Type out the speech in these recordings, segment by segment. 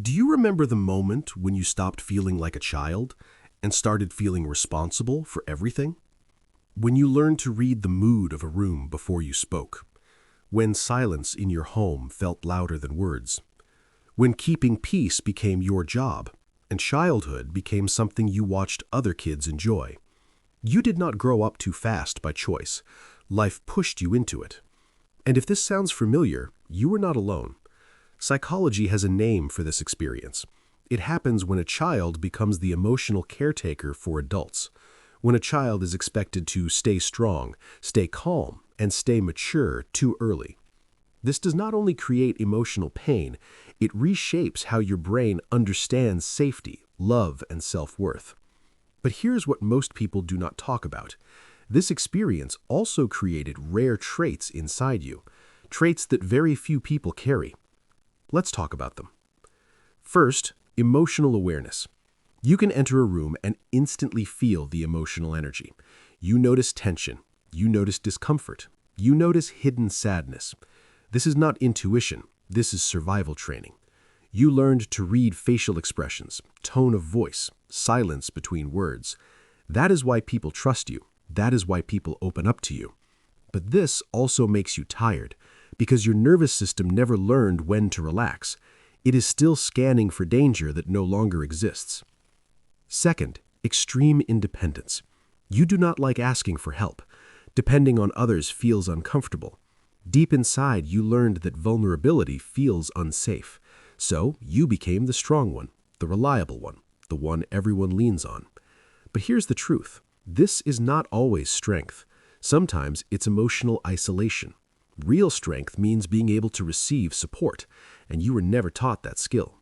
Do you remember the moment when you stopped feeling like a child and started feeling responsible for everything? When you learned to read the mood of a room before you spoke? When silence in your home felt louder than words? When keeping peace became your job and childhood became something you watched other kids enjoy? You did not grow up too fast by choice. Life pushed you into it. And if this sounds familiar, you are not alone. Psychology has a name for this experience. It happens when a child becomes the emotional caretaker for adults, when a child is expected to stay strong, stay calm, and stay mature too early. This does not only create emotional pain, it reshapes how your brain understands safety, love, and self-worth. But here's what most people do not talk about. This experience also created rare traits inside you, traits that very few people carry. Let's talk about them. First, emotional awareness. You can enter a room and instantly feel the emotional energy. You notice tension. You notice discomfort. You notice hidden sadness. This is not intuition. This is survival training. You learned to read facial expressions, tone of voice, silence between words. That is why people trust you. That is why people open up to you. But this also makes you tired, because your nervous system never learned when to relax. It is still scanning for danger that no longer exists. Second, extreme independence. You do not like asking for help. Depending on others feels uncomfortable. Deep inside, you learned that vulnerability feels unsafe. So you became the strong one, the reliable one, the one everyone leans on. But here's the truth. This is not always strength. Sometimes it's emotional isolation. Real strength means being able to receive support, and you were never taught that skill.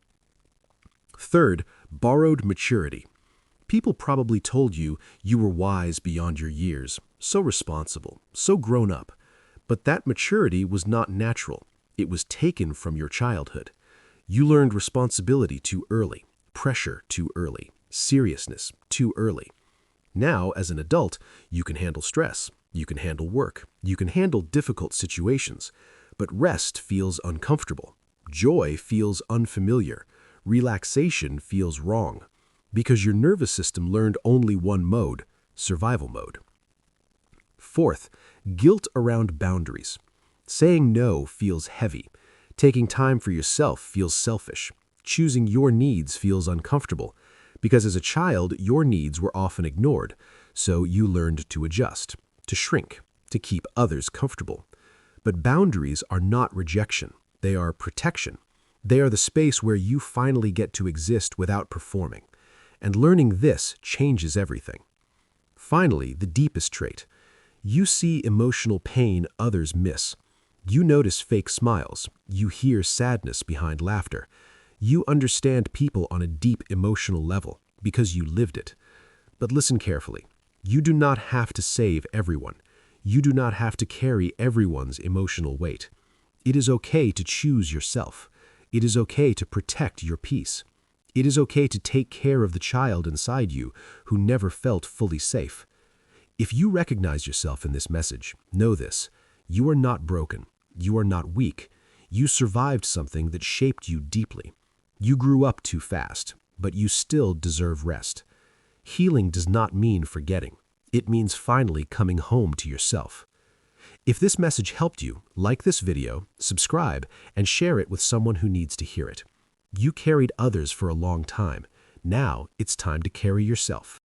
Third, borrowed maturity. People probably told you you were wise beyond your years, so responsible, so grown up. But that maturity was not natural. It was taken from your childhood. You learned responsibility too early, pressure too early, seriousness too early. Now, as an adult, you can handle stress. You can handle work. You can handle difficult situations. But rest feels uncomfortable. Joy feels unfamiliar. Relaxation feels wrong. Because your nervous system learned only one mode, survival mode. Fourth, guilt around boundaries. Saying no feels heavy. Taking time for yourself feels selfish. Choosing your needs feels uncomfortable. Because as a child, your needs were often ignored. So you learned to adjust, to shrink, to keep others comfortable. But boundaries are not rejection. They are protection. They are the space where you finally get to exist without performing. And learning this changes everything. Finally, the deepest trait. You see emotional pain others miss. You notice fake smiles. You hear sadness behind laughter. You understand people on a deep emotional level because you lived it. But listen carefully. You do not have to save everyone. You do not have to carry everyone's emotional weight. It is okay to choose yourself. It is okay to protect your peace. It is okay to take care of the child inside you who never felt fully safe. If you recognize yourself in this message, know this. You are not broken. You are not weak. You survived something that shaped you deeply. You grew up too fast, but you still deserve rest. Healing does not mean forgetting. It means finally coming home to yourself. If this message helped you, like this video, subscribe, and share it with someone who needs to hear it. You carried others for a long time. Now it's time to carry yourself.